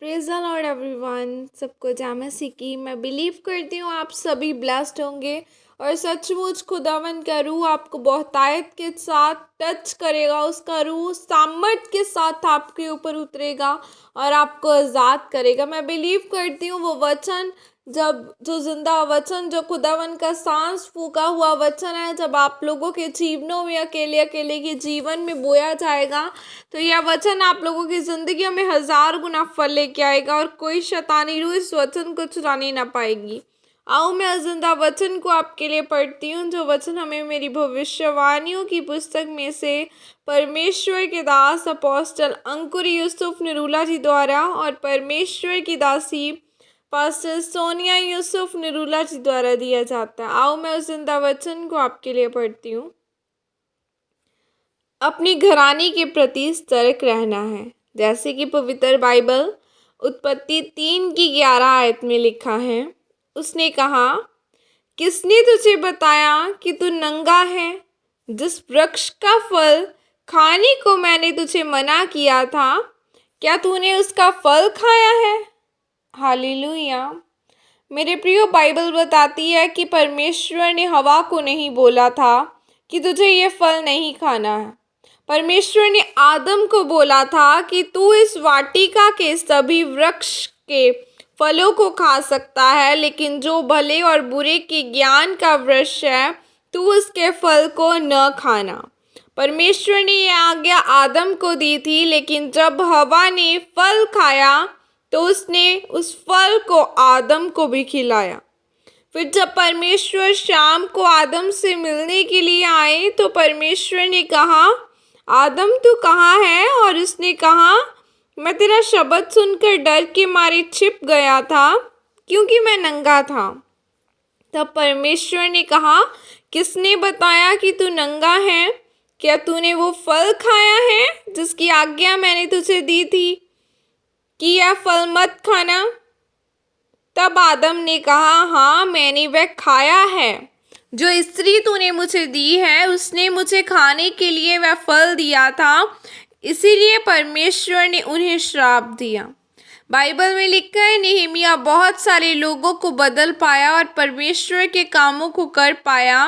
Praise the Lord everyone. सबको जय मसीह की। मैं बिलीव करती हूँ आप सभी ब्लेस्ड होंगे और सचमुच खुदावन का रूह आपको बहुतायत के साथ टच करेगा। उसका रूह सामर्थ के साथ आपके ऊपर उतरेगा और आपको आज़ाद करेगा। मैं बिलीव करती हूँ वो वचन जब जो जिंदा वचन, जो खुदावन का सांस फूका हुआ वचन है, जब आप लोगों के जीवनों में अकेले अकेले के जीवन में बोया जाएगा तो यह वचन आप लोगों की जिंदगी में 1000 गुना फल लेके आएगा और कोई शैतानी रूह इस वचन को चुरा नहीं ना पाएगी। आओ मैं जिंदा वचन को आपके लिए पढ़ती हूँ, जो वचन हमें मेरी भविष्यवाणियों की पुस्तक में से परमेश्वर के दास अपोस्टल अंकुर यूसुफ निरूला जी द्वारा और परमेश्वर की दासी पास्टर सोनिया यूसुफ निरूला जी द्वारा दिया जाता है। आओ मैं उस जिंदा वचन को आपके लिए पढ़ती हूँ। अपनी घराने के प्रति सतर्क रहना है, जैसे कि पवित्र बाइबल उत्पत्ति 3 की 11 आयत में लिखा है। उसने कहा, किसने तुझे बताया कि तू नंगा है? जिस वृक्ष का फल खाने को मैंने तुझे मना किया था, क्या तूने उसका फल खाया है? हालेलुया। मेरे प्रियो, बाइबल बताती है कि परमेश्वर ने हवा को नहीं बोला था कि तुझे ये फल नहीं खाना है। परमेश्वर ने आदम को बोला था कि तू इस वाटिका के सभी वृक्ष के फलों को खा सकता है, लेकिन जो भले और बुरे के ज्ञान का वृक्ष है, तू उसके फल को न खाना। परमेश्वर ने यह आज्ञा आदम को दी थी, लेकिन जब हवा ने फल खाया तो उसने उस फल को आदम को भी खिलाया। फिर जब परमेश्वर शाम को आदम से मिलने के लिए आए तो परमेश्वर ने कहा, आदम तू कहाँ है? और उसने कहा, मैं तेरा शब्द सुनकर डर के मारे छिप गया था, क्योंकि मैं नंगा था। तब परमेश्वर ने कहा, किसने बताया कि तू नंगा है? क्या तूने वो फल खाया है जिसकी आज्ञा मैंने तुझे दी थी कि यह फल मत खाना? तब आदम ने कहा, हाँ, मैंने वह खाया है। जो स्त्री तूने मुझे दी है, उसने मुझे खाने के लिए वह फल दिया था, इसीलिए परमेश्वर ने उन्हें श्राप दिया। बाइबल में लिखा है, नेहमिया बहुत सारे लोगों को बदल पाया और परमेश्वर के कामों को कर पाया,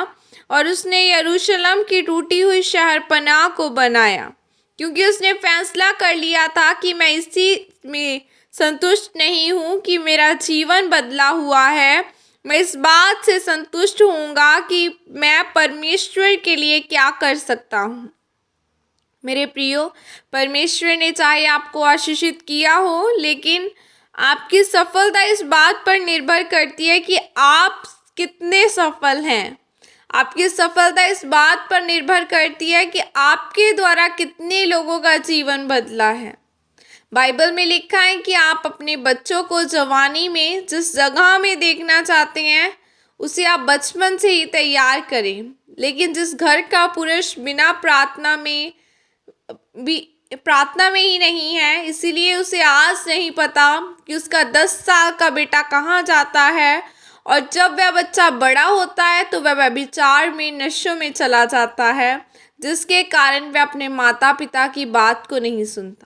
और उसने यरूशलेम की टूटी हुई शहरपनाह को बनाया, क्योंकि उसने फैसला कर लिया था कि मैं इसी में संतुष्ट नहीं हूँ कि मेरा जीवन बदला हुआ है। मैं इस बात से संतुष्ट होऊंगा कि मैं परमेश्वर के लिए क्या कर सकता हूँ। मेरे प्रियो, परमेश्वर ने चाहे आपको आशीषित किया हो, लेकिन आपकी सफलता इस बात पर निर्भर करती है कि आप कितने सफल हैं। आपकी सफलता इस बात पर निर्भर करती है कि आपके द्वारा कितने लोगों का जीवन बदला है। बाइबल में लिखा है कि आप अपने बच्चों को जवानी में जिस जगह में देखना चाहते हैं, उसे आप बचपन से ही तैयार करें। लेकिन जिस घर का पुरुष बिना प्रार्थना में ही नहीं है, इसीलिए उसे आज नहीं पता कि उसका 10 साल का बेटा कहाँ जाता है, और जब वह बच्चा बड़ा होता है तो वह व्यभिचार में, नशों में चला जाता है, जिसके कारण वह अपने माता पिता की बात को नहीं सुनता।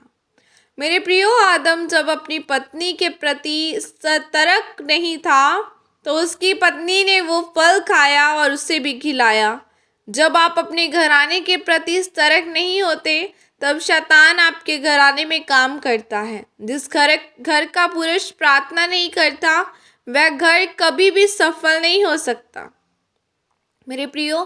मेरे प्रियो, आदम जब अपनी पत्नी के प्रति सतर्क नहीं था तो उसकी पत्नी ने वो फल खाया और उसे भी खिलाया। जब आप अपने घराने के प्रति सतर्क नहीं होते, तब शैतान आपके घराने में काम करता है। जिस घर का पुरुष प्रार्थना नहीं करता, वह घर कभी भी सफल नहीं हो सकता। मेरे प्रियो,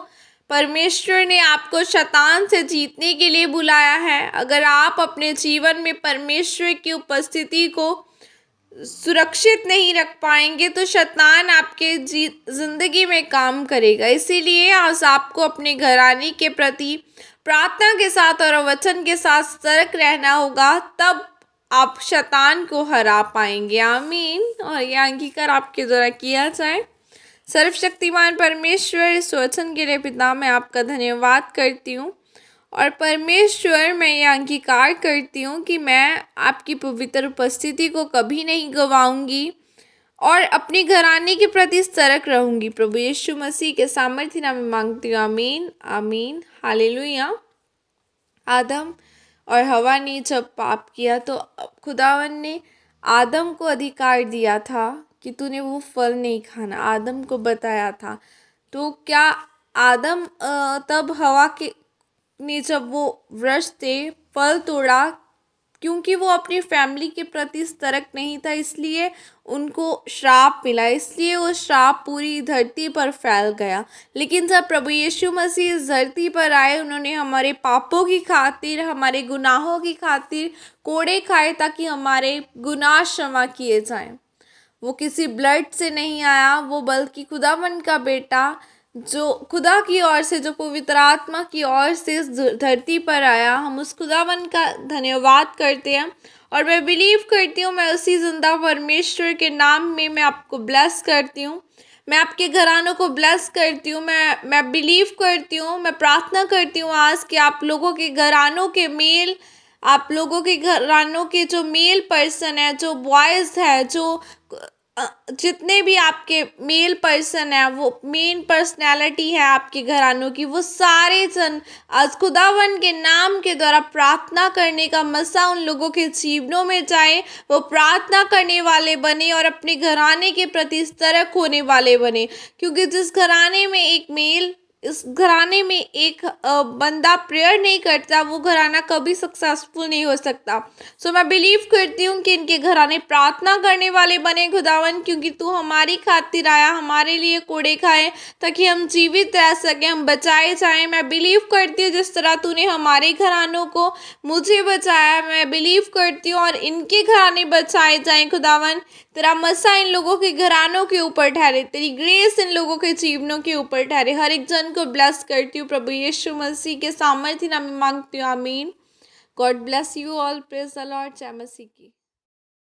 परमेश्वर ने आपको शैतान से जीतने के लिए बुलाया है। अगर आप अपने जीवन में परमेश्वर की उपस्थिति को सुरक्षित नहीं रख पाएंगे तो शैतान आपके जिंदगी में काम करेगा। इसीलिए आज आपको अपने घराने के प्रति प्रार्थना के साथ और वचन के साथ सतर्क रहना होगा, तब आप शैतान को हरा पाएंगे। आमीन। और यह अंगीकार आपके द्वारा किया जाए। सर्वशक्तिमान परमेश्वर, इस वचन के लिए पिता मैं आपका धन्यवाद करती हूँ, और परमेश्वर मैं यह अंगीकार करती हूँ कि मैं आपकी पवित्र उपस्थिति को कभी नहीं गवाऊंगी और अपने घराने के प्रति सतर्क रहूंगी। प्रभु यीशु मसीह के सामर्थ्य नाम में मांगती हूँ। आमीन, आमीन, हालेलुया। आदम और हवा ने जब पाप किया तो खुदावन ने आदम को अधिकार दिया था कि तूने वो फल नहीं खाना, आदम को बताया था। तो क्या आदम तब हवा के ने जब वो वृक्ष थे फल तोड़ा, क्योंकि वो अपनी फैमिली के प्रति सतर्क नहीं था, इसलिए उनको श्राप मिला, इसलिए वो श्राप पूरी धरती पर फैल गया। लेकिन जब प्रभु यीशु मसीह इस धरती पर आए, उन्होंने हमारे पापों की खातिर, हमारे गुनाहों की खातिर कोड़े खाए ताकि हमारे गुनाह क्षमा किए जाएं। वो किसी ब्लड से नहीं आया, वो बल्कि खुदावन का बेटा जो खुदा की ओर से, जो पवित्र आत्मा की ओर से इस धरती पर आया। हम उस खुदावन का धन्यवाद करते हैं और मैं बिलीव करती हूँ, मैं उसी जिंदा परमेश्वर के नाम में मैं आपको ब्लेस करती हूँ, मैं आपके घरानों को ब्लेस करती हूँ। मैं बिलीव करती हूँ, मैं प्रार्थना करती हूँ आज कि आप लोगों के घरानों के मेल, आप लोगों के घरानों के जो मेल पर्सन है, जो बॉयज़ है, जो जितने भी आपके मेल पर्सन है, वो मेन पर्सनैलिटी है आपके घरानों की, वो सारे जन आज खुदावन के नाम के द्वारा प्रार्थना करने का मसा उन लोगों के जीवनों में जाए, वो प्रार्थना करने वाले बने और अपने घराने के प्रति सतर्क होने वाले बने। क्योंकि जिस घराने में एक मेल, इस घराने में एक बंदा प्रेयर नहीं करता, वो घराना कभी सक्सेसफुल नहीं हो सकता। सो मैं बिलीव करती हूँ कि इनके घराने प्रार्थना करने वाले बने खुदावन, क्योंकि तू हमारी खातिर आया, हमारे लिए कोड़े खाए ताकि हम जीवित रह सकें, हम बचाए जाएं। मैं बिलीव करती हूँ जिस तरह तूने हमारे घरानों को, मुझे बचाया, मैं बिलीव करती हूँ और इनके घराने बचाए जाएं खुदावन। तेरा मसा इन लोगों के घरानों के ऊपर ठहरे, तेरी ग्रेस इन लोगों के जीवनों के ऊपर ठहरे। हर एक जन को ब्लेस करती हूँ प्रभु यीशु मसीह के सामर्थ्य नाम में मांगती हूँ, आमीन। God bless you all, praise the Lord. जय मसीह की।